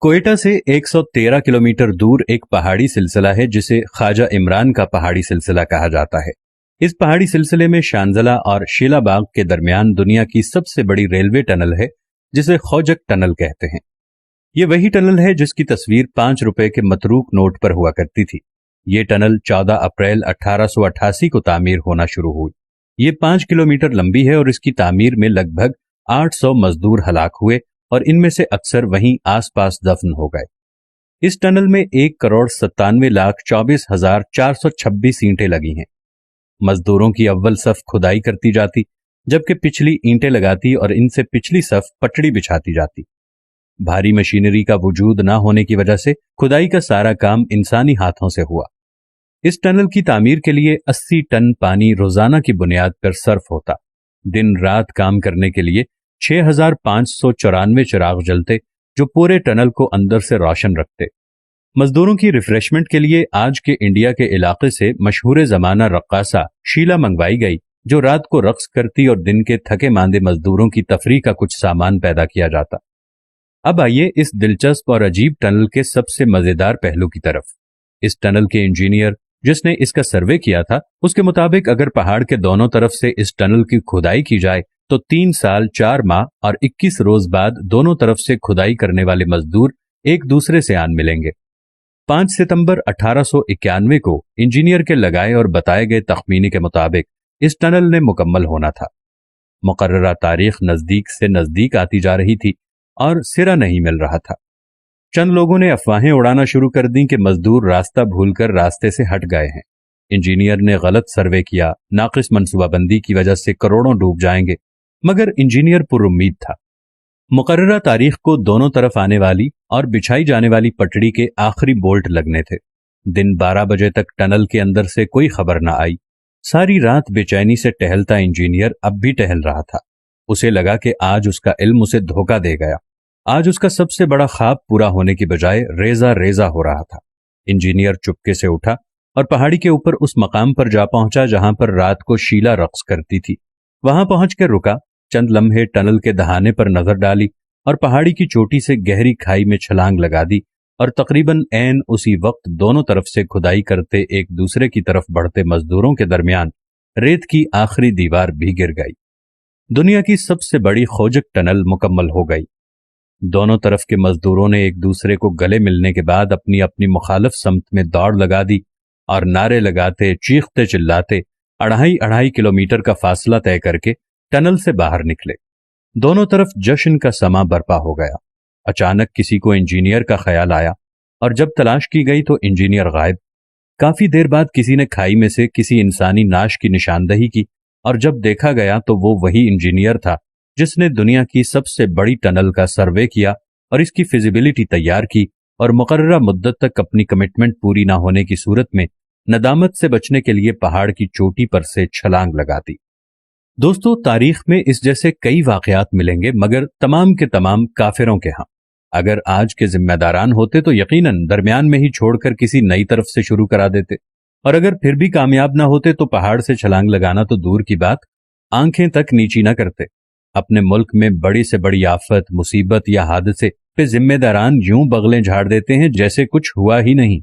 कोयटा से 113 किलोमीटर दूर एक पहाड़ी सिलसिला है जिसे ख्वाजा इमरान का पहाड़ी सिलसिला कहा जाता है। इस पहाड़ी सिलसिले में शांजला और शीलाबाग के दरमियान दुनिया की सबसे बड़ी रेलवे टनल है जिसे खौजक टनल कहते हैं। ये वही टनल है जिसकी तस्वीर 5 रुपए के मतरूक नोट पर हुआ करती थी। ये टनल 14 अप्रैल 1888 को तामीर होना शुरू हुई। ये 5 किलोमीटर लंबी है और इसकी तामीर में लगभग 800 मजदूर हलाक हुए और इनमें से अक्सर वहीं आसपास दफन हो गए। इस टनल में 1,97,24,426 ईंटें लगी हैं। मजदूरों की अव्वल सफ खुदाई करती जाती, जबकि पिछली ईंटें लगाती और इनसे पिछली सफ पटड़ी बिछाती जाती। भारी मशीनरी का वजूद न होने की वजह से खुदाई का सारा काम इंसानी हाथों से हुआ। इस टनल की तामीर के लिए 80 टन पानी रोजाना की बुनियाद पर सर्फ होता। दिन रात काम करने के लिए 6,594 चिराग जलते जो पूरे टनल को अंदर से रोशन रखते। मजदूरों की रिफ्रेशमेंट के लिए आज के इंडिया के इलाके से मशहूर जमाना रक्कासा शीला मंगवाई गई, जो रात को रक्स करती और दिन के थके मांदे मजदूरों की तफरीह का कुछ सामान पैदा किया जाता। अब आइए इस दिलचस्प और अजीब टनल के सबसे मजेदार पहलू की तरफ। इस टनल के इंजीनियर जिसने इसका सर्वे किया था, उसके मुताबिक अगर पहाड़ के दोनों तरफ से इस टनल की खुदाई की जाए तो 3 साल 4 माह और 21 रोज बाद दोनों तरफ से खुदाई करने वाले मजदूर एक दूसरे से आन मिलेंगे। 5 सितंबर 1891 को इंजीनियर के लगाए और बताए गए तखमीने के मुताबिक इस टनल ने मुकम्मल होना था। मुकर्ररा तारीख नजदीक से नजदीक आती जा रही थी और सिरा नहीं मिल रहा था। चंद लोगों ने अफवाहें उड़ाना शुरू कर दी कि मजदूर रास्ता भूलकर रास्ते से हट गए हैं। इंजीनियर ने गलत सर्वे किया, नाकिस मनसूबाबंदी की वजह से करोड़ों डूब जाएंगे, मगर इंजीनियर पुरुम्मीद था। मुकर्ररा तारीख को दोनों तरफ आने वाली और बिछाई जाने वाली पटड़ी के आखिरी बोल्ट लगने थे। दिन 12 बजे तक टनल के अंदर से कोई खबर न आई। सारी रात बेचैनी से टहलता इंजीनियर अब भी टहल रहा था। उसे लगा कि आज उसका इल्म उसे धोखा दे गया। आज उसका सबसे बड़ा ख्वाब पूरा होने की बजाय रेजा रेजा हो रहा था। इंजीनियर चुपके से उठा और पहाड़ी के ऊपर उस मकाम पर जा पहुंचा जहां पर रात को शीला रक्स करती थी। वहां पहुंचकर रुका, चंद लम्हे टनल के दहाने पर नजर डाली और पहाड़ी की चोटी से गहरी खाई में छलांग लगा दी और तकरीबन ऐन उसी वक्त दोनों तरफ से खुदाई करते एक दूसरे की तरफ बढ़ते मजदूरों के दरमियान रेत की आखिरी दीवार भी गिर गई। दुनिया की सबसे बड़ी खोजक टनल मुकम्मल हो गई। दोनों तरफ के मजदूरों ने एक दूसरे को गले मिलने के बाद अपनी अपनी मुखालिफ समत में दौड़ लगा दी और नारे लगाते चीखते चिल्लाते 2.5 किलोमीटर का फासला तय करके टनल से बाहर निकले। दोनों तरफ जश्न का समा बरपा हो गया। अचानक किसी को इंजीनियर का ख्याल आया और जब तलाश की गई तो इंजीनियर गायब। काफी देर बाद किसी ने खाई में से किसी इंसानी नाश की निशानदही की और जब देखा गया तो वो वही इंजीनियर था जिसने दुनिया की सबसे बड़ी टनल का सर्वे किया और इसकी फिजिबिलिटी तैयार की और मुकर्ररा मुद्दत तक अपनी कमिटमेंट पूरी ना होने की सूरत में नदामत से बचने के लिए पहाड़ की चोटी पर से छलांग लगा दी। दोस्तों, तारीख में इस जैसे कई वाकयात मिलेंगे, मगर तमाम के तमाम काफिरों के यहाँ। अगर आज के जिम्मेदारान होते तो यकीनन दरमियान में ही छोड़कर किसी नई तरफ से शुरू करा देते, और अगर फिर भी कामयाब ना होते तो पहाड़ से छलांग लगाना तो दूर की बात, आंखें तक नीची न करते। अपने मुल्क में बड़ी से बड़ी आफत, मुसीबत या हादसे पे जिम्मेदारान यूं बगलें झाड़ देते हैं जैसे कुछ हुआ ही नहीं।